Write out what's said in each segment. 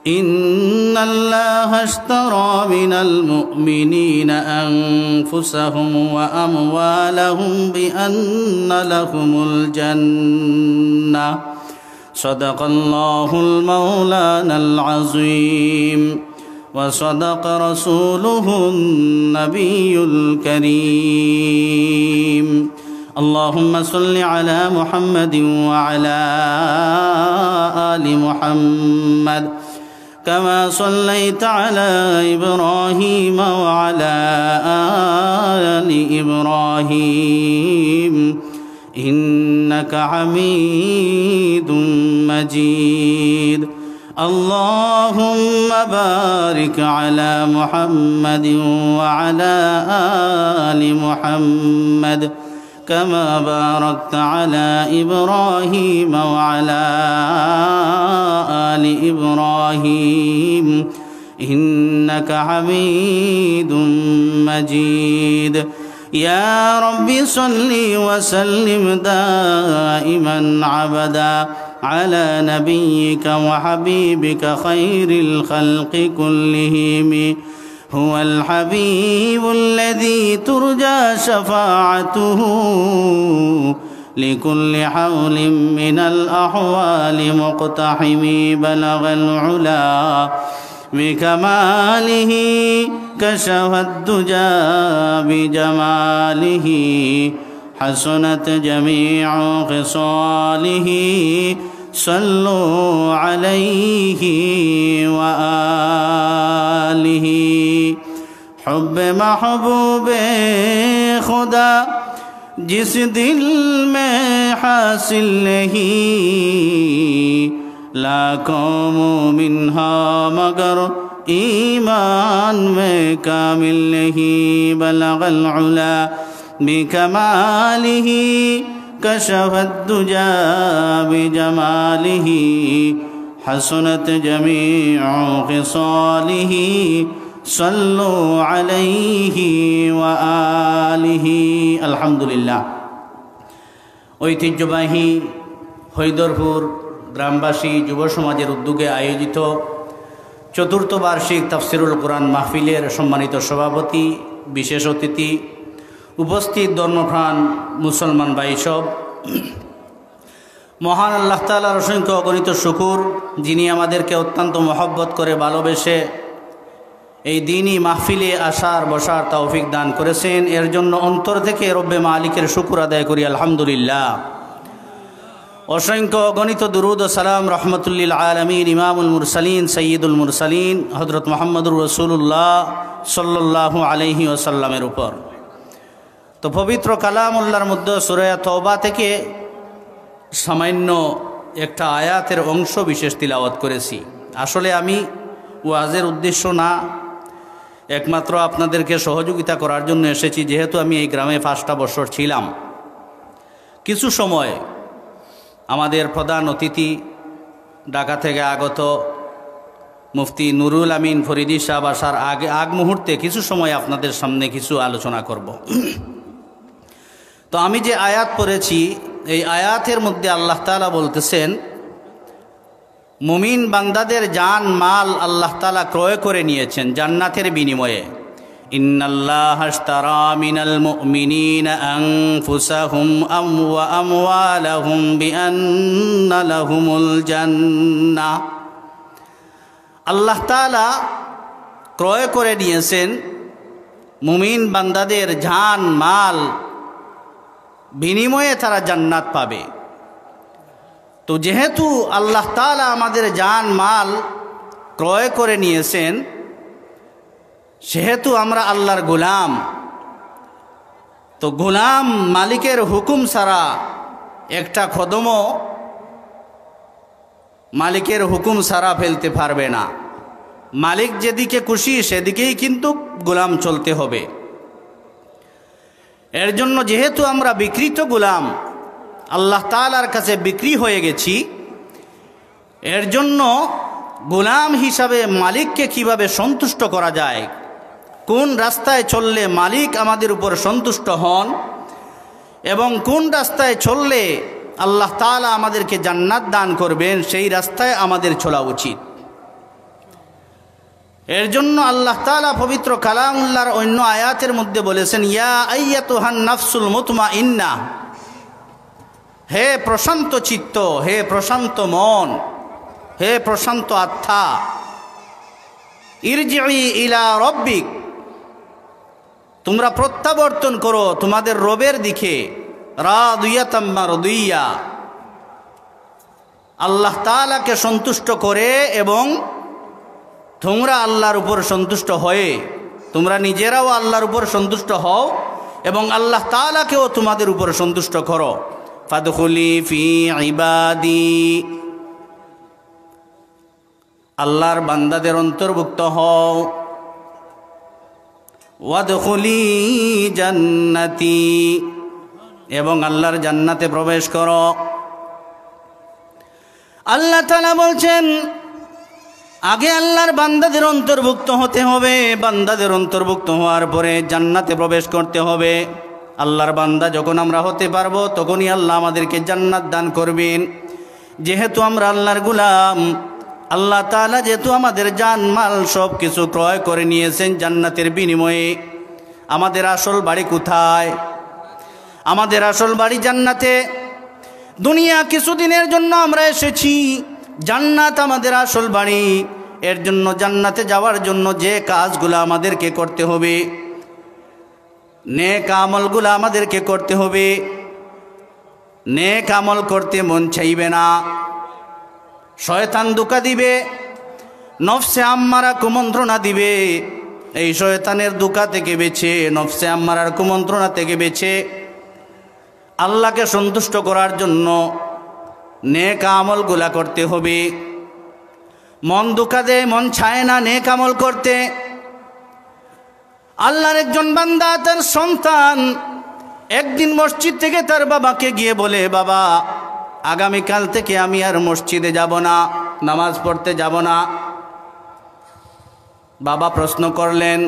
إن الله اشترى من المؤمنين أنفسهم وأموالهم بأن لهم الجنة صدق الله المولانا العظيم وصدق رسوله النبي الكريم اللهم صل على محمد وعلى آل محمد كما صليت على إبراهيم وعلى آل إبراهيم إنك حميد مجيد اللهم بارك على محمد وعلى آل محمد كما باركت على إبراهيم وعلى آل إبراهيم إنك حميد مجيد يا رب صل وسلم دائما عبدا على نبيك وحبيبك خير الخلق كلهم هو الحبيب الذي ترجى شفاعته لكل حول من الأحوال مقتحم بلغ العلا بكماله كشف الدجى بجماله حسنت جميع خصاله صلوا عليه وآله حب محبوب خدا जिस दिल में हासिल नहीं लाखों मोमिन हाँ मगर ईमान में कामिल नहीं बलगल उला बिकमालिही कशफत दुजा बिजमालिही हसनत जमीउ खिसालिही सल्लु अलैहि व आलिहि আলহামদুলিল্লাহ। ঐতিহ্যবাহী হৈদরপুর গ্রামবাসী যুব সমাজের উদ্যোগে আয়োজিত চতুর্থ বার্ষিক তাফসিরুল কোরআন মাহফিলের সম্মানিত সভাপতি, বিশেষ অতিথি, উপস্থিত ধর্মপ্রাণ মুসলমান ভাই সব, মহান আল্লাহ তাআলার অসংখ্য অগণিত শুকর, যিনি আমাদেরকে অত্যন্ত মহব্বত করে ভালোবেসে এই দিনই মাহফিলে আসার বসার তৌফিক দান করেছেন। এর জন্য অন্তর থেকে রব্বে মালিকের শুকর আদায় করি আলহামদুলিল্লাহ। অসংখ্য গণিত দুরুদ ও সালাম রহমতুল্লিল আলমিন ইমামুল মুরসালিন সৈয়দুল মুরসালিন হযরত মুহাম্মদুর রাসূলুল্লাহ সাল্লাল্লাহু আলাইহি ওয়াসাল্লামের উপর। তো পবিত্র কালামুল্লাহর মধ্যে সূরা তওবা থেকে সামান্য একটা আয়াতের অংশ বিশেষ তিলাওয়াত করেছি। আসলে আমি ওয়াজের উদ্দেশ্য না, একমাত্র আপনাদেরকে সহযোগিতা করার জন্য এসেছি। যেহেতু আমি এই গ্রামে 5টা বছর ছিলাম, কিছু সময় আমাদের প্রধান অতিথি ঢাকা থেকে আগত মুফতি নুরুল আমিন ফরিদি সাহেব আসার আগ মুহূর্তে কিছু সময় আপনাদের সামনে কিছু আলোচনা করব। তো আমি যে আয়াত পড়েছি, এই আয়াতের মধ্যে আল্লাহ তাআলা বলতেছেন, মুমিন বান্দাদের জান মাল আল্লাহ তাআলা ক্রয় করে নিয়েছেন জান্নাতের বিনিময়ে। ইন্নাল্লাহা আশতারা মিনাল মুমিনিনা আনফুসাহুম ওয়া আমওয়ালাহুম বিআন্না লাহুমুল জান্নাহ। আল্লাহ তাআলা ক্রয় করে নিয়েছেন মুমিন বান্দাদের জান মাল, বিনিময়ে তারা জান্নাত পাবে। তো যেহেতু আল্লাহ তাআলা আমাদের জান মাল ক্রয় করে নিয়েছেন, সেহেতু আমরা আল্লাহর গোলাম। তো গোলাম মালিকের হুকুম ছাড়া একটা কদমও মালিকের হুকুম ছাড়া ফেলতে পারবে না। মালিক যেদিকে খুশি সেদিকেই কিন্তু গোলাম চলতে হবে। এর জন্য যেহেতু আমরা বিকৃত গোলাম, আল্লাহ তাআলার কাছে বিক্রি হয়ে গেছি, এর জন্য গোলাম হিসাবে মালিককে কিভাবে সন্তুষ্ট করা যায়, কোন রাস্তায় চললে মালিক আমাদের উপর সন্তুষ্ট হন এবং কোন রাস্তায় চললে আল্লাহ তাআলা আমাদেরকে জান্নাত দান করবেন, সেই রাস্তায় আমাদের চলা উচিত। এর জন্য আল্লাহ তাআলা পবিত্র কালামুল্লাহর অন্য আয়াতের মধ্যে বলেছেন, ইয়া আইয়াতুহান নাফসুল মুতমাইন্না, হে প্রশান্ত চিত্ত, হে প্রশান্ত মন, হে প্রশান্ত আত্মা, ইরজিই ইলা রব্বিক, তোমরা প্রত্যাবর্তন করো তোমাদের রবের দিকে, রাদিয়াতাম মারদিয়া, আল্লাহ তাআলাকে সন্তুষ্ট করে, এবং তোমরা আল্লাহর উপর সন্তুষ্ট হয়ে, তোমরা নিজেরাও আল্লাহর উপর সন্তুষ্ট হও এবং আল্লাহ তাআলাকেও তোমাদের উপর সন্তুষ্ট করো। ফাদখুলি ফি ইবাদি, আল্লাহর বান্দাদের অন্তর্ভুক্ত হও। ওয়াদখুলি জান্নাতি, এবং আল্লাহর জান্নাতে প্রবেশ করো। আল্লাহ তাআলা বলছেন, আগে আল্লাহর বান্দাদের অন্তর্ভুক্ত হতে হবে, বান্দাদের অন্তর্ভুক্ত হওয়ার পরে জান্নাতে প্রবেশ করতে হবে। আল্লাহর বান্দা যখন আমরা হতে পারবো, তখনই আল্লাহ আমাদেরকে জান্নাত দান করবেন। যেহেতু আমরা আল্লাহর গোলাম, আল্লাহ তাআলা যেহেতু আমাদের জান মাল সব কিছু ক্রয় করে নিয়েছেন জান্নাতের বিনিময়ে। আমাদের আসল বাড়ি কোথায়? আমাদের আসল বাড়ি জান্নাতে। দুনিয়া কিছুদিনের জন্য আমরা এসেছি, জান্নাত আমাদের আসল বাড়ি। এর জন্য জান্নাতে যাওয়ার জন্য যে কাজগুলো আমাদেরকে করতে হবে, নেক আমলগুলো আমাদেরকে করতে হবে। নেক আমল করতে মন চাইবে না, শয়তান ধোঁকা দিবে, নফসে আম্মারা কুমন্ত্রণা দিবে। এই শয়তানের ধোঁকা থেকে বেঁচে, নফসে আম্মারার কুমন্ত্রণা থেকে বেঁচে আল্লাহকে সন্তুষ্ট করার জন্য নেক আমলগুলা করতে হবে। মন ধোঁকা দেয়, মন চায় না নেক আমল করতে। আল্লাহর একজন বান্দা, তার সন্তান একদিন মসজিদ থেকে তার বাবাকে গিয়ে বলে, বাবা আগামীকাল থেকে আমি আর মসজিদে যাব না, নামাজ পড়তে যাব না। বাবা প্রশ্ন করলেন,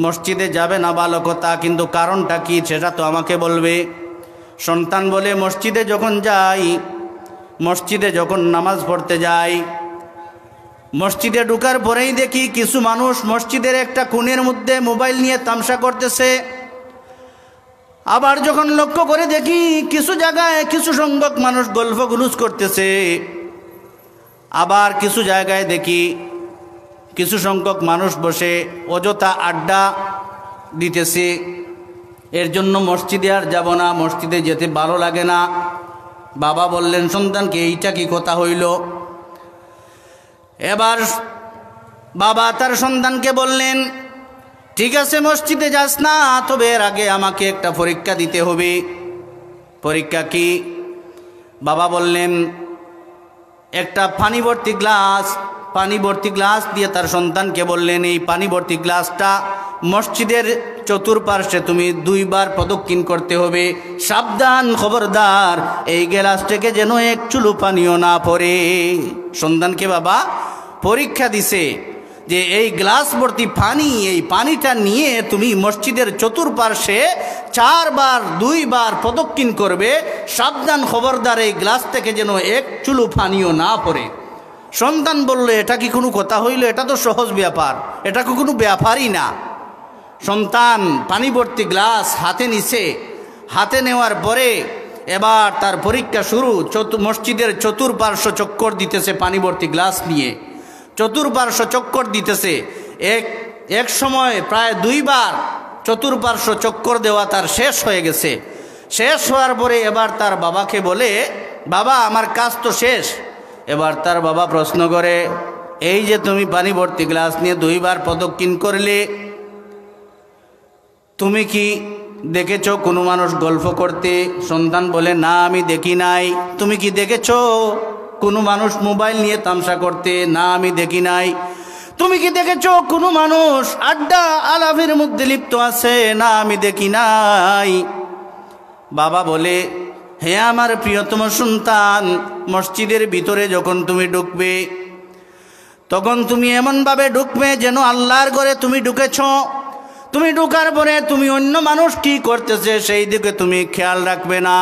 মসজিদে যাবে না ভালো কথা, কিন্তু কারণটা কি সেটা তো আমাকে বলবে। সন্তান বলে, মসজিদে যখন যাই, মসজিদে যখন নামাজ পড়তে যাই, মসজিদে ঢুকার পরেই দেখি কিছু মানুষ মসজিদের একটা কোণের মধ্যে মোবাইল নিয়ে তামসা করতেছে। আবার যখন লক্ষ্য করে দেখি কিছু জায়গায় কিছু সংখ্যক মানুষ গল্প গুলুস করতেছে। আবার কিছু জায়গায় দেখি কিছু সংখ্যক মানুষ বসে অযথা আড্ডা দিতেছে। এর জন্য মসজিদে আর যাব না, মসজিদে যেতে ভালো লাগে না। বাবা বললেন সন্তানকে, এইটা কি কথা হইল? এবার বাবা তার সন্তানকে বললেন, ঠিক আছে মসজিদে যাস না, তবে এর আগে আমাকে একটা পরীক্ষা দিতে হবে। পরীক্ষা কি? বাবা বললেন, একটা পানি ভর্তি গ্লাস দিয়ে তার সন্তানকে বললেন, এই পানি ভর্তি গ্লাসটা মসজিদের চতুর্পার্শ্বে তুমি 2 বার প্রদক্ষিণ করতে হবে। সাবধান, খবরদার, এই গ্লাস থেকে যেন এক চুলু পানিও না পড়ে। সন্তানকে বাবা পরীক্ষা দিছে যে এই গ্লাস ভর্তি পানি, এই পানিটা নিয়ে তুমি মসজিদের চতুর্পার্শ্বে 2 বার প্রদক্ষিণ করবে। সাবধান, খবরদার, এই গ্লাস থেকে যেন এক চুলু পানিও না পড়ে। সন্তান বলল, এটা কি কোনো কথা হইল? এটা তো সহজ ব্যাপার, এটা কি কোনো ব্যাপারই না। সন্তান পানি ভর্তি গ্লাস হাতে নিছে। হাতে নেওয়ার পরে এবার তার পরীক্ষা শুরু। মসজিদের চতুর্পার্শ্ব চক্কর দিতেছে, পানি ভর্তি গ্লাস নিয়ে চতুর্পার্শ্ব চক্কর দিতেছে। এক সময় প্রায় 2 বার চতুর্পার্শ্ব চক্কর দেওয়া তার শেষ হয়ে গেছে। শেষ হওয়ার পরে এবার তার বাবাকে বলে, বাবা আমার কাজ তো শেষ। এবার তার বাবা প্রশ্ন করে, এই যে তুমি পানি ভর্তি গ্লাস নিয়ে 2 বার প্রদক্ষিণ করলে, তুমি কি দেখেছো কোনো মানুষ গল্প করতে? সন্তান বলে, না আমি দেখি নাই। তুমি কি দেখেছো কোনো মানুষ মোবাইল নিয়ে তামসা করতে? না আমি দেখি নাই। তুমি কি দেখেছো কোনো মানুষ আড্ডা আলাপের মধ্যে লিপ্ত আছে? না আমি দেখি নাই। বাবা বলে, হে আমার প্রিয়তম সন্তান, মসজিদের ভিতরে যখন তুমি ঢুকবে, তখন তুমি এমনভাবে ঢুকবে যেন আল্লাহর ঘরে তুমি ঢুকেছ। তুমি ঢুকার পরে তুমি অন্য মানুষ কি করতেছে সেই দিকে তুমি খেয়াল রাখবে না।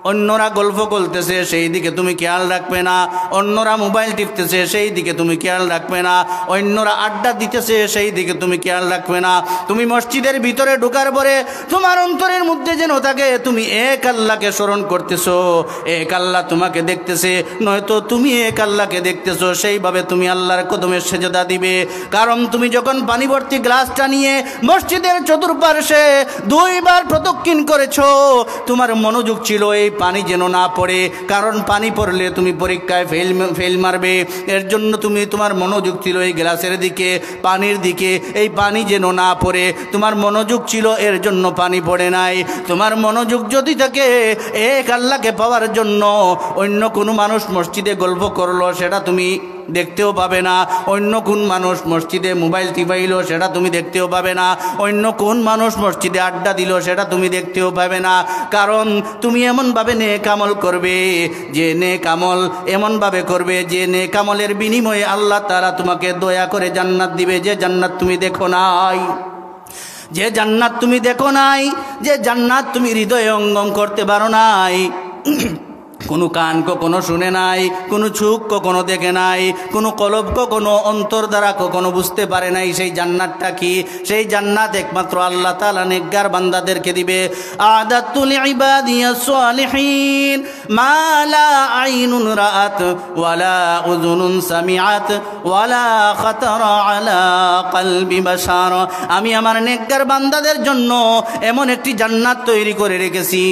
অন্যরা গল্প করতেছে সেই দিকে তুমি খেয়াল রাখবে না, অন্যরা মোবাইল টিপতেছে সেই দিকে তুমি খেয়াল রাখবে না, অন্যরা আড্ডা দিতেছে সেই দিকে তুমি খেয়াল রাখবে না। তুমি মসজিদের ভিতরে ঢোকার পরে তোমার অন্তরের মধ্যে যেন থাকে তুমি এক আল্লাহকে স্মরণ করতেছো, এক আল্লাহ তোমাকে দেখতেছে, নয়তো তুমি এক আল্লাহকে দেখতেছো। সেইভাবে তুমি আল্লাহর কদমে সেজদা দিবে। কারণ তুমি যখন পানি ভর্তি গ্লাসটা নিয়ে মসজিদের চতুর্পার্শ্বে 2 বার প্রদক্ষিণ করেছো, তোমার মনোযোগ ছিল এই পানি যেন না পড়ে, কারণ পানি পড়লে তুমি পরীক্ষায় ফেল মারবে। এর জন্য তোমার মনোযোগ ছিল এই গ্লাসের দিকে, পানির দিকে, এই পানি যেন না পড়ে তোমার মনোযোগ ছিল, এর জন্য পানি পড়ে নাই। তোমার মনোযোগ যদি থাকে এক আল্লাহকে পাওয়ার জন্য, অন্য কোনো মানুষ মসজিদে গল্প করলো সেটা তুমি দেখতেও পাবে না, অন্য কোন মানুষ মসজিদে মোবাইল টিপাইলো সেটা তুমি দেখতেও পাবে না, অন্য কোন মানুষ মসজিদে আড্ডা দিল সেটা তুমি দেখতেও পাবে না। কারণ তুমি এমনভাবে নেক আমল করবে, যে নেক আমল এমনভাবে করবে যে নেক আমলের বিনিময়ে আল্লাহ তাআলা তোমাকে দয়া করে জান্নাত দিবে, যে জান্নাত তুমি দেখো নাই, যে জান্নাত তুমি দেখো নাই, যে জান্নাত তুমি হৃদয়ে অঙ্গম করতে পারো নাই। কোনো কান কখনো শুনে নাই, কোনো চোখ কখনো দেখে নাই, কোনো কলব কখনো অন্তর দ্বারা কখনো বুঝতে পারে নাই সেই জান্নাতটা কি। সেই জান্নাত একমাত্র আল্লাহ তাআলা নেককার বান্দাদেরকে দিবে। আদাতু লিইবাদিয়াস সালিহিন মা লা আইনুন রাআত ওয়ালা উযুনুন সামিআত ওয়ালা খাতারা আলা কলবি বাশার। আমি আমার নেককার বান্দাদের জন্য এমন একটি জান্নাত তৈরি করে রেখেছি,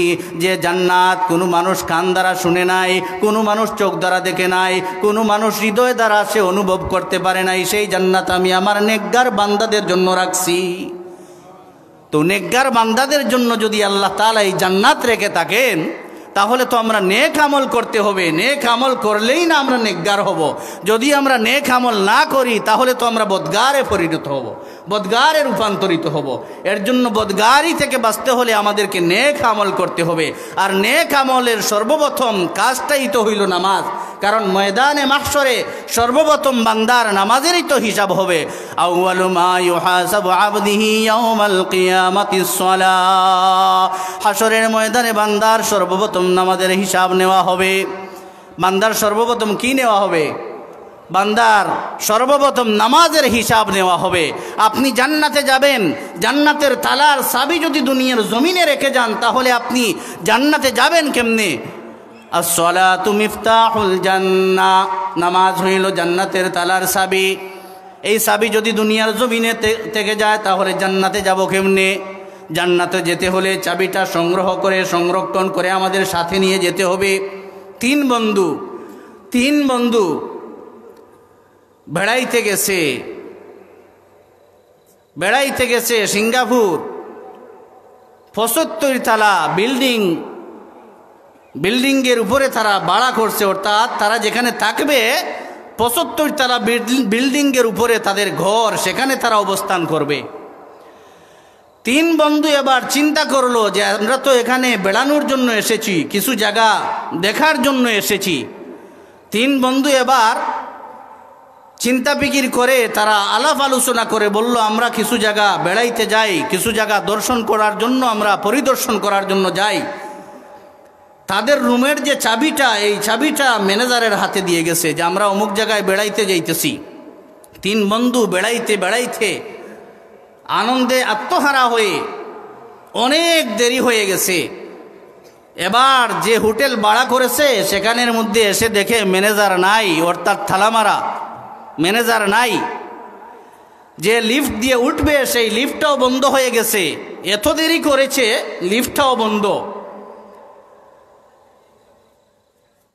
যে জান্নাত কোনো মানুষ কান দ্বারা শুনে নাই, কোনো মানুষ চোখ দ্বারা দেখে নাই, কোনো মানুষ হৃদয় দ্বারা সে অনুভব করতে পারে নাই। সেই জান্নাত আমি আমার নেককার বান্দাদের জন্য রাখছি। তো নেককার বান্দাদের জন্য যদি আল্লাহ তাআলা এই জান্নাত রেখে থাকেন, তাহলে তো আমরা নেক আমল করতে হবে। নেক আমল করলেই না আমরা নেককার হব। যদি আমরা নেক আমল না করি তাহলে তো আমরা বদগারে পরিণত হব, বদগারে রূপান্তরিত হব। এর জন্য বদগারি থেকে বাঁচতে হলে আমাদেরকে নেক আমল করতে হবে। আর নেক আমলের সর্বপ্রথম কাজটাই তো হইল নামাজ। কারণ ময়দানে মাহশরে সর্বপ্রথম বান্দার নামাজেরই তো হিসাব হবে। আউয়ালু মা ইউহাসাবু আবদিহি ইয়াউমাল কিয়ামাতিস সালাহ। হাশরের ময়দানে বান্দার সর্বপ্রথম নামাজের হিসাব নেওয়া হবে। বান্দার সর্বপ্রথম কি নেওয়া হবে? বান্দার সর্বপ্রথম নামাজের হিসাব নেওয়া হবে। আপনি জান্নাতে যাবেন, জান্নাতের তালার চাবি যদি দুনিয়ার জমিনে রেখে যান, তাহলে আপনি জান্নাতে যাবেন কেমনে? আসসালাতু মিফতাহুল জান্নাহ। নামাজ হইল জান্নাতের তালার চাবি। এই চাবি যদি দুনিয়ার জমিনে থেকে যায় তাহলে জান্নাতে যাব কেমনে? জান্নাতে যেতে হলে চাবিটা সংগ্রহ করে সংরক্ষণ করে আমাদের সাথে নিয়ে যেতে হবে। তিন বন্ধু বেড়াইতে গেছে সিঙ্গাপুর। 75 তলা বিল্ডিংয়ের উপরে তারা ভাড়া করছে, অর্থাৎ তারা যেখানে থাকবে 75 তলা বিল্ডিংয়ের উপরে তাদের ঘর, সেখানে তারা অবস্থান করবে। তিন বন্ধু এবার চিন্তা করলো যে আমরা তো এখানে বেড়ানোর জন্য এসেছি, কিছু জায়গা দেখার জন্য এসেছি। তিন বন্ধু এবার চিন্তা ফিকির করে তারা আলাপ আলোচনা করে বলল, আমরা কিছু জায়গা বেড়াইতে যাই, কিছু জায়গা দর্শন করার জন্য আমরা পরিদর্শন করার জন্য যাই। তাদের রুমের যে চাবিটা, এই চাবিটা ম্যানেজারের হাতে দিয়ে গেছে যে আমরা অমুক জায়গায় বেড়াইতে যাইতেছি। তিন বন্ধু বেড়াইতে আনন্দে আত্মহারা হয়ে অনেক দেরি হয়ে গেছে। এবার যে হোটেল ভাড়া করেছে সেখানের মধ্যে এসে দেখে ম্যানেজার নাই, অর্থাৎ থালামারা ম্যানেজার নাই। যে লিফট দিয়ে উঠবে সেই লিফটটাও বন্ধ হয়ে গেছে। এত দেরি করেছে, লিফটটাও বন্ধ।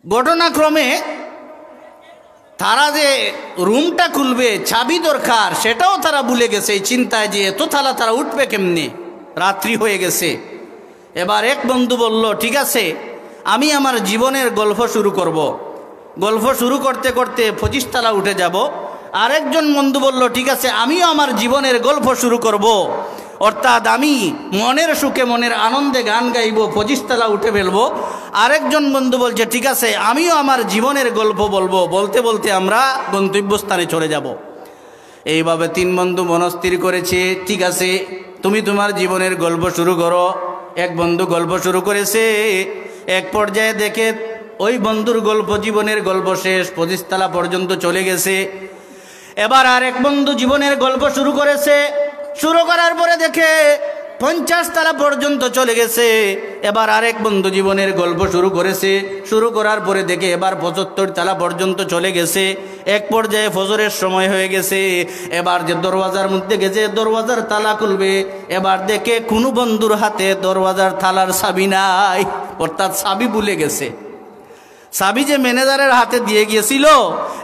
ঘটনাক্রমে তারা যে রুমটা খুলবে, চাবি দরকার, সেটাও তারা ভুলে গেছে এই চিন্তায় যে এত থালা তারা উঠবে কেমনে, রাত্রি হয়ে গেছে। এবার এক বন্ধু বলল, ঠিক আছে আমি আমার জীবনের গল্প শুরু করব। গল্প শুরু করতে করতে 25 তলা উঠে যাব। আরেকজন বন্ধু বলল, ঠিক আছে আমিও আমার জীবনের গল্প শুরু করব, অর্থাৎ আমি মনের সুখে মনের আনন্দে গান গাইব, 25 তলা উঠে ফেলবো। আরেকজন বন্ধু বলছে, ঠিক আছে আমিও আমার জীবনের গল্প বলবো। বলতে বলতে আমরা গন্তব্যস্থানে চলে যাব। এইভাবে তিন বন্ধু মনস্থির করেছে, ঠিক আছে তুমি তোমার জীবনের গল্প শুরু করো। এক বন্ধু গল্প শুরু করেছে। এক পর্যায়ে দেখে ওই বন্ধুর গল্প, জীবনের গল্প শেষ, 25 তলা পর্যন্ত চলে গেছে। এবার আর এক বন্ধু জীবনের গল্প শুরু করেছে। শুরু করার পরে দেখে 50 তলা পর্যন্ত চলে গেছে। এবার আরেক বন্ধু জীবনের গল্প শুরু করেছে। শুরু করার পরে দেখে এবার 75 তলা পর্যন্ত চলে গেছে। এক পর্যায়ে ফজরের সময় হয়ে গেছে। এবার যে দরওয়াজার মধ্যে গেছে, দরওয়াজার তালা খুলবে, এবার দেখে কোনো বন্ধুর হাতে দরওয়াজার তালার চাবি নাই, অর্থাৎ চাবি ভুলে গেছে। চাবি যে ম্যানেজারের হাতে দিয়ে গিয়েছিল,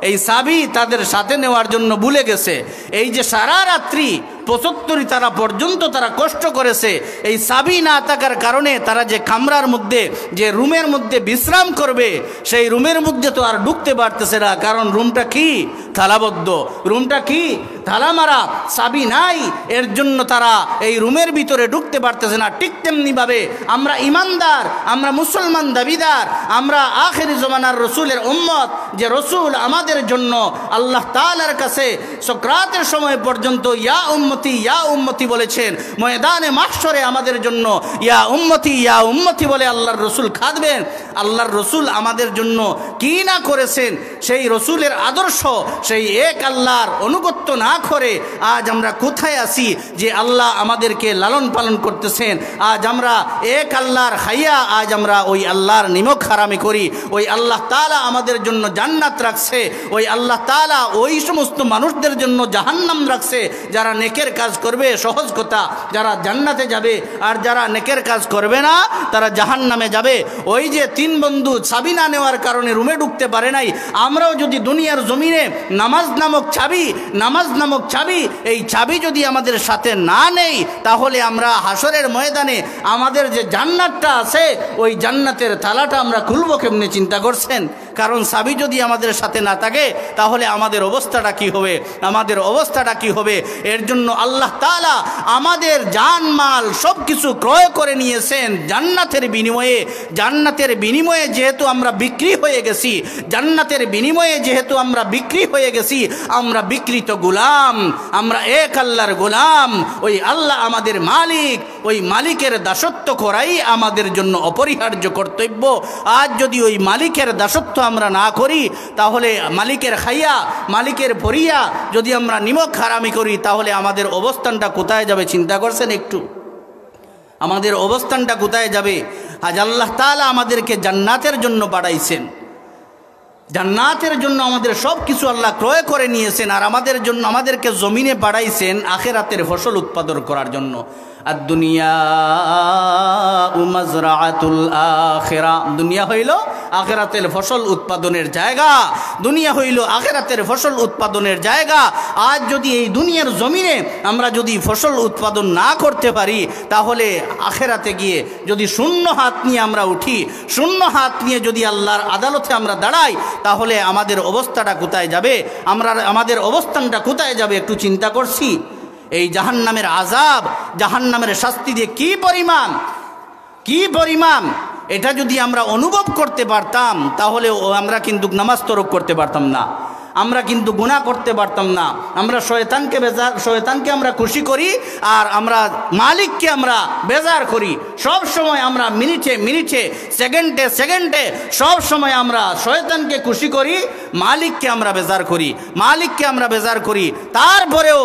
এই চাবি তাদের সাথে নেওয়ার জন্য ভুলে গেছে। এই যে সারা রাত্রি 75 তলা পর্যন্ত তারা কষ্ট করেছে, এই চাবি না থাকার কারণে তারা যে কামরার মধ্যে, যে রুমের মধ্যে বিশ্রাম করবে, সেই রুমের মধ্যে তো আর ঢুকতে পারতেছে না, কারণ রুমটা কি তালাবদ্ধ, রুমটা কি তালা মারা, চাবি নাই। এর জন্য তারা এই রুমের ভিতরে ঢুকতে পারতেছে না। ঠিক তেমনিভাবে আমরা ইমানদার, আমরা মুসলমান দাবিদার, আমরা আখির জমানার রসুলের উম্মত, যে রসুল আমাদের জন্য আল্লাহ তাআলার কাছে সকরাতের সময় পর্যন্ত ইয়া উম্মতি বলেছেন। ময়দানে মাহশরে আমাদের জন্য ইয়া উম্মতি বলে আল্লাহর রসুল খাদবেন। আল্লাহর রসুল আমাদের জন্য কি না করেছেন, সেই রসুলের আদর্শ, সেই এক আল্লাহর অনুগত্য না করে আজ আমরা কোথায় আছি? যে আল্লাহ আমাদেরকে লালন পালন করতেছেন, আজ আমরা এক আল্লাহর খাইয়া আজ আমরা ওই আল্লাহর নিমক হারামি করি। ওই আল্লাহ তাআলা আমাদের জন্য জান্নাত রাখছে, ওই আল্লাহ তাআলা ওই সমস্ত মানুষদের জন্য জাহান্নাম রাখছে যারা নেকের কাজ করবে। সহজ কথা, যারা জান্নাতে যাবে আর যারা নেকের কাজ করবে না তারা জাহান্নামে যাবে। ওই যে 3 বন্ধু চাবি না নেওয়ার কারণে রুমে ঢুকতে পারে নাই, আমরাও যদি দুনিয়ার জমিনে নামাজ নামক চাবি, এই চাবি যদি আমাদের সাথে না নেই, তাহলে আমরা হাসরের ময়দানে আমাদের যে জান্নাতটা আছে, ওই জান্নাতের তালাটা আমরা খুলবো কেমনে? চিন্তা করছেন? কারণ চাবি যদি আমাদের সাথে না থাকে তাহলে আমাদের অবস্থাটা কি হবে? এর জন্য আল্লাহ তাআলা আমাদের জানমাল সব কিছু ক্রয় করে নিয়েছেন জান্নাতের বিনিময়ে। যেহেতু আমরা বিক্রি হয়ে গেছি, আমরা বিক্রিত গোলাম, আমরা এক আল্লাহর গোলাম। ওই আল্লাহ আমাদের মালিক, ওই মালিকের দাসত্ব করাই আমাদের জন্য অপরিহার্য কর্তব্য। আজ যদি ওই মালিকের দাসত্ব আমরা না করি, তাহলে মালিকের খাইয়া, মালিকের পরিয়া যদি আমরা নিমক হারামি করি, তাহলে আমাদের অবস্থানটা কোথায় যাবে? চিন্তা করছেন একটু? আমাদের অবস্থানটা কোথায় যাবে? আজ আল্লাহ তাআলা আমাদেরকে জান্নাতের জন্য পাঠাইছেন, জান্নাতের জন্য আমাদের সব কিছু আল্লাহ ক্রয় করে নিয়েছেন, আর আমাদেরকে জমিনে পাঠাইছেন আখিরাতের ফসল উৎপাদন করার জন্য। আর দুনিয়া মাযরাআতুল আখিরা, দুনিয়া হইল আখিরাতের ফসল উৎপাদনের জায়গা, দুনিয়া হইল আখিরাতের ফসল উৎপাদনের জায়গা। আজ যদি এই দুনিয়ার জমিনে আমরা যদি ফসল উৎপাদন না করতে পারি, তাহলে আখিরাতে গিয়ে যদি শূন্য হাত নিয়ে আমরা উঠি, শূন্য হাত নিয়ে যদি আল্লাহর আদালতে আমরা দাঁড়াই, তাহলে আমাদের অবস্থাটা কোথায় যাবে? আমাদের অবস্থানটা কোথায় যাবে? একটু চিন্তা করছি? এই জাহান্নামের আযাব, জাহান্নামের শাস্তি দিয়ে কি পরিমাণ এটা যদি আমরা অনুভব করতে পারতাম, তাহলে আমরা কিন্তু নামাজ তরক করতে পারতাম না, আমরা কিন্তু গুনাহ করতে পারতাম না। আমরা শয়তানকে আমরা খুশি করি, আর আমরা মালিককে আমরা বেজার করি। সব সময় আমরা মিনিটে সেকেন্ডে সব সময় আমরা শয়তানকে খুশি করি, মালিককে আমরা বেজার করি। তারপরেও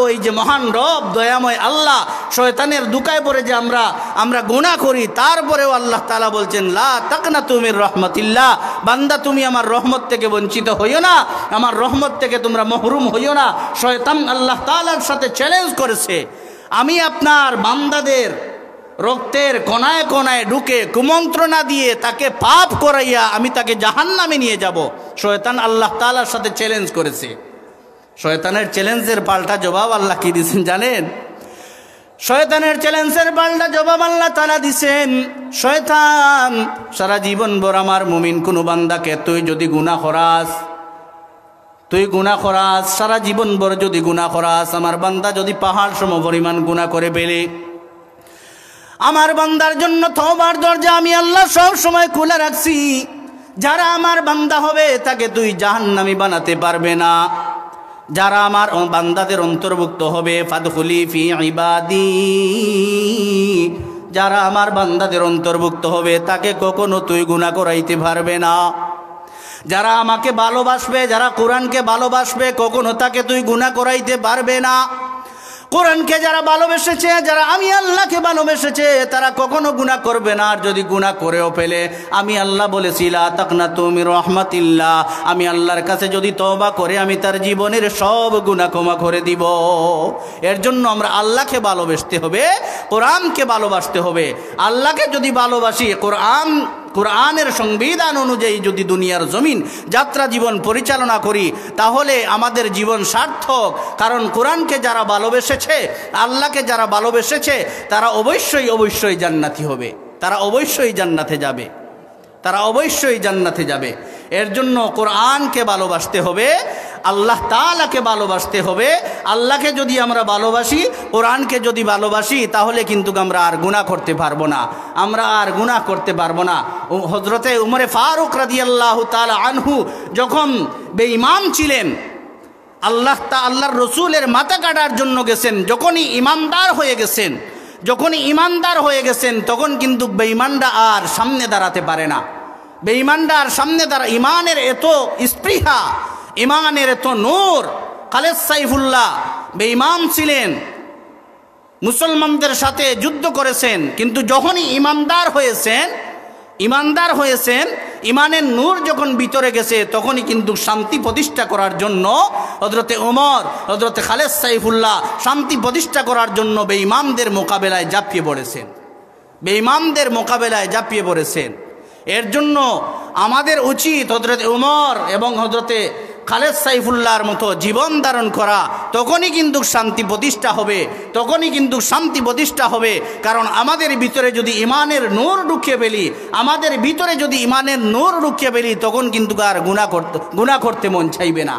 ওই যে মহান রব, দয়াময় আল্লাহ, শয়তানের দুকায় পড়ে যে আমরা গুনাহ করি, তারপরেও আল্লাহ তাআলা বলছেন, লা তাকনাতু মির রাহমাতিল্লাহ, বান্দা তুমি আমার রহমত থেকে বঞ্চিত হইও না, আমার রহমত থেকে তোমরা মহরুম হইও না। শয়তান আল্লাহ তাআলার সাথে চ্যালেঞ্জ করেছে, আমি আপনার বান্দাদের রক্তের কোনায় কোনায় ঢুকে কুমন্ত্রণা দিয়ে তাকে পাপ করাইয়া আমি তাকে জাহান্নামে নিয়ে যাব। শয়তান আল্লাহ তাআলার সাথে চ্যালেঞ্জ করেছে। শয়তানের চ্যালেঞ্জের পাল্টা জবাব আল্লাহ কি দিয়েছেন জানেন? শয়তানের চ্যালেঞ্জের পাল্টা জবাব আল্লাহ তাআলা দিয়েছেন, শয়তান সারা জীবন ভর আমার মুমিন কোন বান্দাকে তুই গুনাহ করাস, সারা জীবন ভর যদি গুনাহ করাস, আমার বান্দা যদি পাহাড় সম পরিমাণ গুনাহ করে ফেলে, আমার বান্দার জন্য তওবার দরজা আমি আল্লাহ সব সময় খোলা রাখছি। যারা আমার বান্দা হবে তাকে তুই জাহান্নামী বানাতে পারবে না। যারা আমার বান্দাদের অন্তর্ভুক্ত হবে, ফাদখুলি ফি ইবাদি, যারা আমার বান্দাদের অন্তর্ভুক্ত হবে তাকে কখনো তুই গুনাহ করাইতে পারবে না। যারা আমাকে ভালোবাসবে, যারা কোরআনকে ভালোবাসবে, কখনো তাকে তুই গুনাহ করাইতে পারবে না। কোরআনকে যারা ভালোবেসেছে, যারা আমি আল্লাহকে ভালোবেসেছে, তারা কখনো গুনাহ করবে না। আর যদি গুনাহ করেও ফেলে, আমি আল্লাহ বলেছি লা তাকনাতু মির রাহমাতিল্লাহ, আমি আল্লাহর কাছে যদি তওবা করে আমি তার জীবনের সব গুনাহ ক্ষমা করে দিব। এর জন্য আমরা আল্লাহকে ভালোবাসতে হবে, কোরআনকে ভালোবাসতে হবে। আল্লাহকে যদি ভালোবাসি, কোরআনের সংবিধান অনুযায়ী যদি দুনিয়ার জমিন যাত্রা জীবন পরিচালনা করি, তাহলে আমাদের জীবন সার্থক। কারণ কোরআনকে যারা ভালোবেসেছে, আল্লাহকে যারা ভালোবেসেছে, তারা অবশ্যই অবশ্যই জান্নাতি হবে, তারা অবশ্যই জান্নাতে যাবে, তারা অবশ্যই জান্নাতে যাবে। এর জন্য কোরআনকে ভালোবাসতে হবে, আল্লাহ তাআলাকে ভালোবাসতে হবে। আল্লাহকে যদি আমরা ভালোবাসি, কোরআনকে যদি ভালোবাসি, তাহলে কিন্তু আমরা আর গুনাহ করতে পারবো না, আমরা আর গুনাহ করতে পারবো না। হযরতে উমরে ফারুক রাদিয়াল্লাহু তাআলা আনহু যখন বেঈমান ছিলেন, আল্লাহর রসুলের মাথা কাটার জন্য গেছেন, যখনই ইমানদার হয়ে গেছেন, তখন কিন্তু বেঈমানরা আর সামনে দাঁড়াতে পারে না। বেঈমানরা আর সামনে ইমানের এত স্পৃহা, ইমানের এত নূর। খালেদ সাইফুল্লাহ বেঈমান ছিলেন, মুসলমানদের সাথে যুদ্ধ করেছেন, কিন্তু যখনই ইমানদার হয়েছেন, ইমানের নূর যখন ভিতরে গেছে, তখনই কিন্তু শান্তি প্রতিষ্ঠা করার জন্য হযরতে ওমর, হযরতে খালেদ সাইফুল্লাহ শান্তি প্রতিষ্ঠা করার জন্য বেঈমানদের মোকাবেলায় ঝাঁপিয়ে পড়েছেন। এর জন্য আমাদের উচিত হযরতে ওমর এবং হযরতে খালেদ সাইফুল্লাহর মতো জীবন ধারণ করা। তখনই কিন্তু শান্তি প্রতিষ্ঠা হবে, কারণ আমাদের ভিতরে যদি ইমানের নূর ঢুকিয়ে ফেলি, তখন কিন্তু আর গুনাহ করতে মন চাইবে না,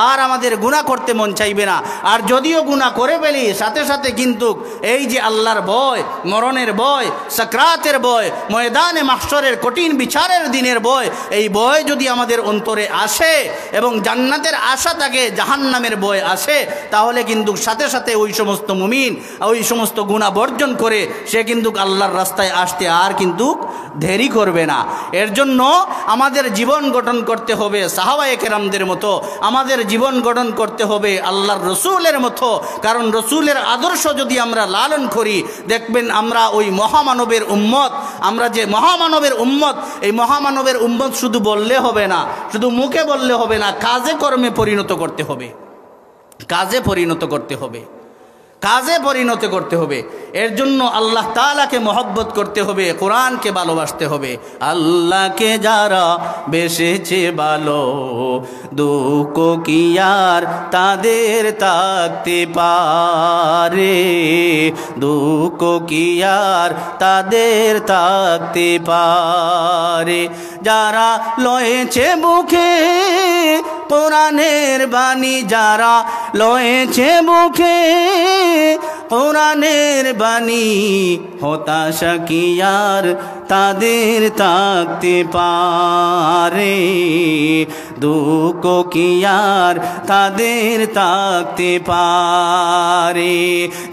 আর আমাদের গুনাহ করতে মন চাইবে না। আর যদিও গুনাহ করে ফেলি, সাথে সাথে কিন্তু এই যে আল্লাহর ভয়, মরণের ভয়, সাকরাতের ভয়, ময়দানে মাহশরের কঠিন বিচারের দিনের ভয়, এই ভয় যদি আমাদের অন্তরে আসে এবং জান্নাতের আশা থাকে, জাহান্নামের ভয় আসে, তাহলে কিন্তু সাথে সাথে ওই সমস্ত মুমিন ওই সমস্ত গুনাহ বর্জন করে সে কিন্তু আল্লাহর রাস্তায় আসতে আর কিন্তু দেরি করবে না। এর জন্য আমাদের জীবন গঠন করতে হবে সাহাবায়ে কেরামদের মতো, আমাদের জীবন গঠন করতে হবে আল্লাহর রসুলের মতো। কারণ রসুলের আদর্শ যদি আমরা লালন করি, দেখবেন আমরা ওই মহামানবের উম্মত, আমরা যে মহামানবের উম্মত, এই মহামানবের উম্মত শুধু বললে হবে না, শুধু মুখে বললে হবে না, কাজে কর্মে পরিণত করতে হবে, কাজে পরিণত করতে হবে। এর জন্য আল্লাহ তাআলাকে মহব্বত করতে হবে, কোরআনকে ভালোবাসতে হবে। আল্লাহকে যারা বেসেছে ভালো, দুঃখ কি আর তাদের থাকতে পারে, দুঃখ কি আর তাদের থাকতে পারে। যারা লয়েছে বুকে কোরআনের বাণী, যারা লয়েছে বুকে কোরআনের বাণী, হতাশা কি আর তাদের থাকতে পারে, দুঃখ কি আর তাদের থাকতে পারে।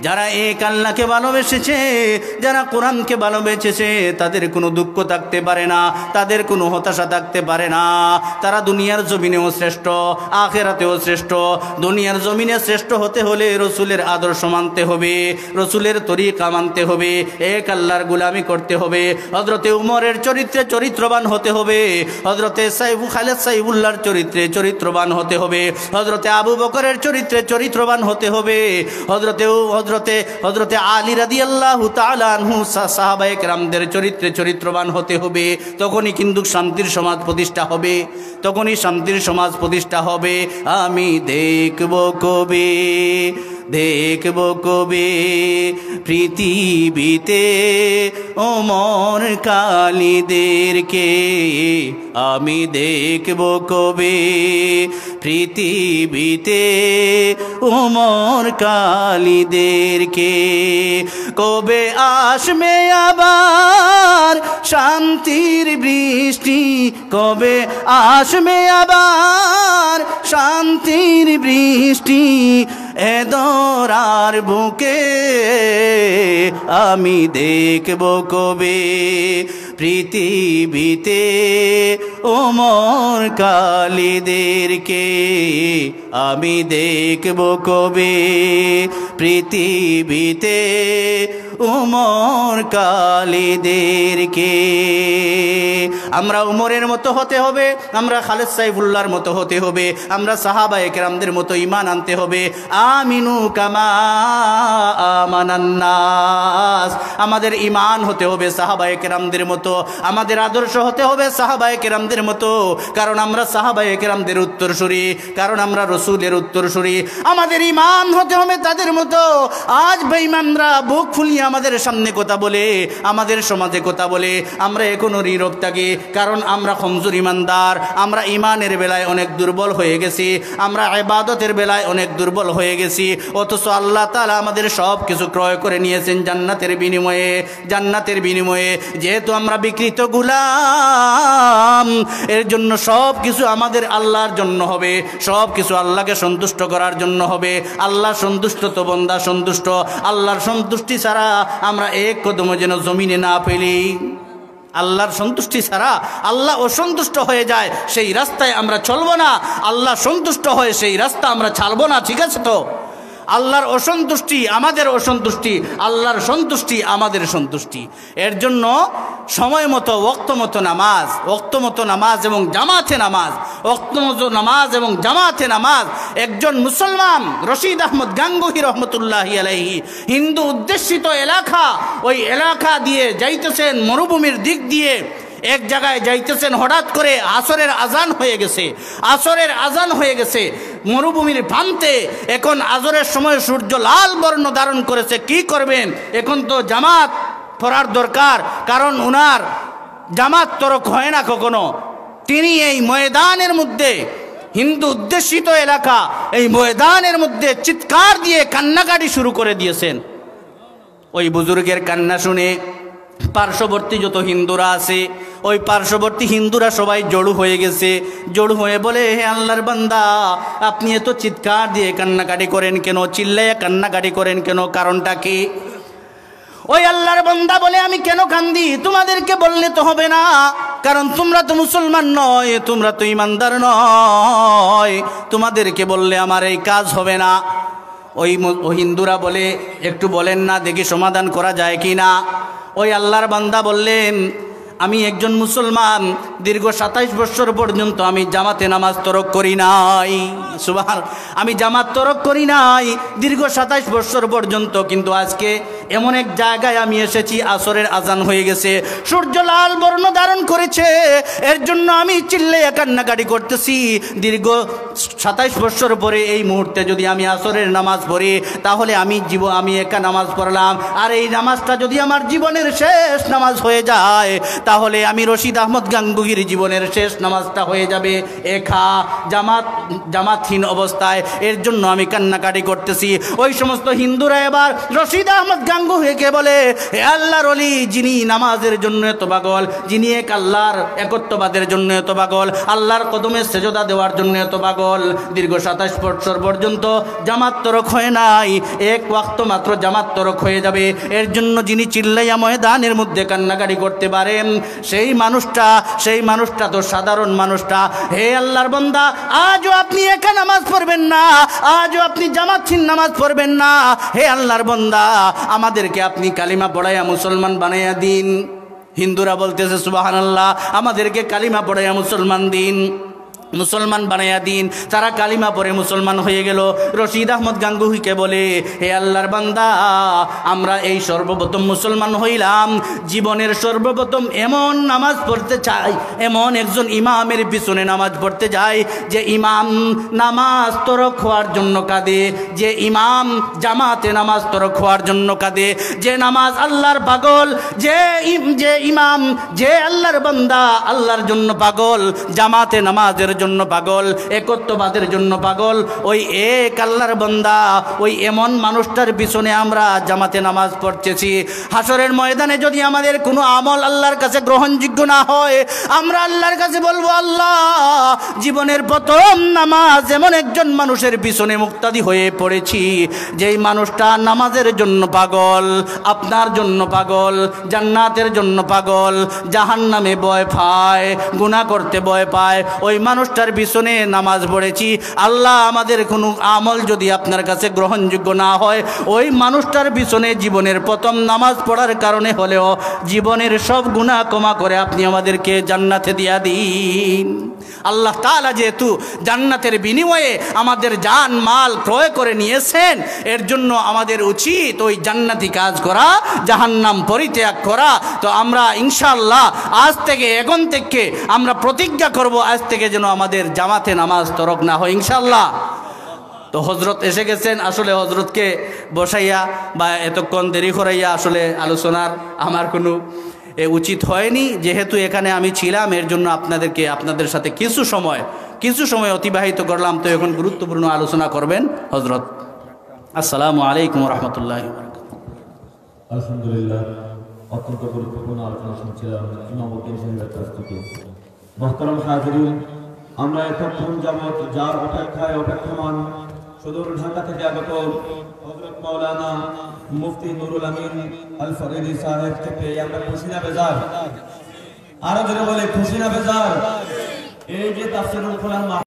যারা এক আল্লাহকে ভালোবেসেছে, যারা কোরআনকে ভালোবেসেছে, তাদের কোনো দুঃখ থাকতে পারে না, তাদের কোনো হতাশা থাকতে পারে না। তারা দুনিয়ার জমিনেও শ্রেষ্ঠ, আখিরাতেও শ্রেষ্ঠ। দুনিয়ার জমিনে শ্রেষ্ঠ হতে হলে রসুলের আদর্শ মানতে হবে, রসুলের তরিকা মানতে হবে, এক আল্লাহর গোলামি করতে হবে। হযরতে উমরের চরিত্রে চরিত্রবান হতে হবে, হযরতে খালেদ সাইফুল্লাহর চরিত্রে চরিত্রবান হতে হবে, হযরতে আবু বকরের চরিত্রে চরিত্রবান হতে হবে, হযরতে আলী রাদিয়াল্লাহু তাআলা আনহু সাহাবায়ে কেরামদের চরিত্রে চরিত্রবান হতে হবে। তখনই কিন্তু শান্তির সমাজ প্রতিষ্ঠা হবে, তখনই শান্তির সমাজ প্রতিষ্ঠা হবে। আমি দেখব কবে পৃথিবীতে ওমর কালীদেরকে, আমি দেখব কবে পৃথিবীতে ওমর কালীদেরকে। কবে আসবে আবার শান্তির বৃষ্টি, কবে আসবে আবার শান্তির বৃষ্টি, এ দরার বুকে আমি দেখব কবে পৃথিবীতে ওমর খালিদেরকে আমি দেখব কবে পৃথিবীতে ওমর খালিদেরকে আমরা উমরের মতো হতে হবে আমরা খালেদ সাইফুল্লাহর মতো হতে হবে আমরা সাহাবায়ে কেরামদের মতো ঈমান আনতে হবে আমিনু কামা আমানান নাস আমাদের ঈমান হতে হবে সাহাবায়ে কেরামদের মতো আমাদের আদর্শ হতে হবে সাহাবায়ে কেরামদের মতো কারণ আমরা সাহাবায়ে কেরামদের উত্তরসূরি কারণ আমরা রাসূলের উত্তরসূরি আমাদের ঈমান হতে হবে তাদের মতো আজ বেঈমানরা বুক ফুলিয়ে আমাদের সামনে কথা বলে আমাদের সমাজে কথা বলে আমরা এখনো নীরব থাকি কারণ আমরা কমজোর ঈমানদার আমরা ঈমানের বেলায় অনেক দুর্বল হয়ে গেছি আমরা ইবাদতের বেলায় অনেক দুর্বল হয়ে গেছি অথচ আল্লাহ তাআলা আমাদের সব কিছু ক্রয় করে নিয়েছেন জান্নাতের বিনিময়ে যেহেতু আমরা বিকৃত গোলাম এর জন্য সব কিছু আমাদের আল্লাহর জন্য হবে সব কিছু আল্লাহকে সন্তুষ্ট করার জন্য হবে আল্লাহ সন্তুষ্ট তো বান্দা সন্তুষ্ট আল্লাহর সন্তুষ্টি ছাড়া আমরা এক কদম যেন জমিনে না ফেলি আল্লাহর সন্তুষ্টি ছাড়া আল্লাহ অসন্তুষ্ট হয়ে যায় সেই রাস্তায় আমরা চলবো না আল্লাহ সন্তুষ্ট হয়ে সেই রাস্তা আমরা ছাড়বো না ঠিক আছে তো আল্লাহর অসন্তুষ্টি আমাদের অসন্তুষ্টি আল্লাহর সন্তুষ্টি আমাদের সন্তুষ্টি এর জন্য সময় মতো ওয়াক্ত মতো নামাজ এবং জামাতে নামাজ একজন মুসলমান রশিদ আহমদ গাঙ্গুহি রহমতুল্লাহি আলাইহি হিন্দু উদ্দেশিত এলাকা ওই এলাকা দিয়ে যাইতেছেন মরুভূমির দিক দিয়ে এক জায়গায় যাইতেছেন হঠাৎ করে আসরের আজান হয়ে গেছে মরুভূমির প্রান্তে এখন আসরের সময় সূর্য লাল বর্ণ ধারণ করেছে কি করবেন এখন তো জামাত পড়ার দরকার কারণ উনার জামাত তরক হয় না কখনো তিনি এই ময়দানের মধ্যে হিন্দু উদ্দেশিত এলাকা এই ময়দানের মধ্যে চিৎকার দিয়ে কান্নাকাটি শুরু করে দিয়েছেন ওই বুজুর্গের কান্না শুনে পার্শ্ববর্তী যত হিন্দুরা আছে ওই পার্শ্ববর্তী হিন্দুরা সবাই জড়ো হয়ে গেছে জড়ো হয়ে বলে হে আল্লাহর বান্দা আপনি এত চিৎকার দিয়ে কান্নাকাটি করেন কেন চিল্লাইয়া কান্নাকাটি করেন কেন কারণটা কি ওই আল্লাহর বান্দা বলে আমি কেন কান্দি তোমাদেরকে বললে তো হবে না কারণ তোমরা তো মুসলমান নয় তোমরা তো ঈমানদার নয় তোমাদেরকে বললে আমার এই কাজ হবে না ওই হিন্দুরা বলে একটু বলেন না দেখি সমাধান করা যায় কি না ওই আল্লাহর বান্দা বললেন আমি একজন মুসলমান দীর্ঘ 27 বছর পর্যন্ত আমি জামাতে নামাজ তরক করি নাই সুবহানাল্লাহ আমি জামাত তরক করি নাই দীর্ঘ 27 বছর পর্যন্ত কিন্তু আজকে এমন এক জায়গায় আমি এসেছি আসরের আজান হয়ে গেছে সূর্য লাল বর্ণ ধারণ করেছে এর জন্য আমি চিল্লাইয়া কান্নাকাটি করতেছি দীর্ঘ 27 বছর পরে এই মুহূর্তে যদি আমি আসরের নামাজ পড়ি তাহলে আমি একা নামাজ পড়লাম আর এই নামাজটা যদি আমার জীবনের শেষ নামাজ হয়ে যায় তাহলে আমি রশিদ আহমদ গাঙ্গুহির জীবনের শেষ নামাজটা হয়ে যাবে একা জামাতহীন অবস্থায় এর জন্য আমি কান্নাকাটি করতেছি ওই সমস্ত হিন্দুরা এবার রশিদ আহমদ গাঙ্গুহিকে বলে হে আল্লাহর ওলি যিনি নামাজের জন্য এত পাগল যিনি এক আল্লাহর একত্ববাদের জন্য এত পাগল আল্লাহর কদমে সেজদা দেওয়ার জন্য এত পাগল দীর্ঘ 27 বছর পর্যন্ত জামাত তরক হয় নাই এক ওয়াক্ত মাত্র জামাত তরক হয়ে যাবে এর জন্য যিনি চিল্লাইয়া ময়দানের মধ্যে কান্নাকাটি করতে পারেন সেই মানুষটা তো সাধারণ মানুষটা হে আল্লাহর বান্দা আজও আপনি একা নামাজ পড়বেন না আজও আপনি জামাতহীন নামাজ পড়বেন না হে আল্লাহর বান্দা আমাদেরকে আপনি কালিমা পড়াইয়া মুসলমান বানাইয়া দিন হিন্দুরা বলতেছে সুবহানাল্লাহ আমাদেরকে কালিমা পড়াইয়া মুসলমান বানাইয়া দিন তারা কালিমা পড়ে মুসলমান হয়ে গেল রশিদ আহমদ গাঙ্গুহিকে বলে হে আল্লাহর বান্দা আমরা এই সর্বপ্রথম মুসলমান হইলাম জীবনের সর্বপ্রথম এমন নামাজ পড়তে চাই এমন একজন ইমামের পিছনে নামাজ পড়তে যাই যে ইমাম নামাজ তরক হওয়ার জন্য কাঁদে যে ইমাম জামাতে নামাজ তরক হওয়ার জন্য কাঁদে যে নামাজ আল্লাহর পাগল যে ইমাম যে আল্লাহর বান্দা আল্লাহর জন্য পাগল জামাতে নামাজের জন্য পাগল, একত্ববাদের জন্য পাগল। ওই এক আল্লাহর বান্দা, ওই এমন মানুষটার পিছনে আমরা জামাতে নামাজ পড়তেছি। হাসরের ময়দানে যদি আমাদের কোনো আমল আল্লাহর কাছে গ্রহণযোগ্য না হয়, আমরা আল্লাহর কাছে বলবো, আল্লাহ জীবনের প্রথম নামাজ এমন একজন মানুষের পিছনে মুক্তাদি হয়ে পড়েছি, যেই মানুষটা নামাজের জন্য পাগল, আপনার জন্য পাগল, জান্নাতের জন্য পাগল, জাহান্নামে ভয় পায়, গুনাহ করতে ভয় পায়, ওই মানুষটার পিছনে নামাজ পড়েছি। আল্লাহ আমাদের কোনো আমল যদি আপনার কাছে গ্রহণযোগ্য না হয়, ওই মানুষটার পিছনে জীবনের প্রথম নামাজ পড়ার কারণে হলেও জীবনের সব গুনাহ ক্ষমা করে আপনি আমাদেরকে জান্নাতে দিয়া দিন। আল্লাহ তাআলা যেহেতু জান্নাতের বিনিময়ে আমাদের জান মাল ক্রয় করে নিয়েছেন, এর জন্য আমাদের উচিত ওই জান্নাতি কাজ করা, জাহান্নাম পরিত্যাগ করা। তো আমরা ইনশাআল্লাহ আজ থেকে, এখন থেকে আমরা প্রতিজ্ঞা করব, আজ থেকে যেন আমাদের জামাতে নামাজ তরক না হয় ইনশাআল্লাহ। তো হজরত এসে গেছেন, আসলে হজরতকে বসাইয়া বা এতক্ষণ দেরি করাইয়া আসলে আলোচনার আমার কোনো উচিত হয়নি। যেহেতু এখানে আমি ছিলাম, এর জন্য আপনাদের সাথে কিছু সময় অতিবাহিত করলাম। তো এখন গুরুত্বপূর্ণ আলোচনা করবেন হজরত। আসসালামু আলাইকুম রহমতুল্লাহ। আলহামদুলিল্লাহ, অত্যন্ত গুরুত্বপূর্ণ আলোচনা শুনছিলাম ইমাম উদ্দিন সাহেবের কাছ থেকে। মুহতারাম হাজিরিন, আমরা এতক্ষণ যাবত যার অপেক্ষমান সুদূর ঢাকা থেকে আগত হযরত মাওলানা মুফতি নুরুল আমিন আল ফরিদি সাহেব থেকে আমরা খুশি না বেজার? আরো জোরে বলে খুশি না বেজার? এই যে তাফসীরুল কোরআন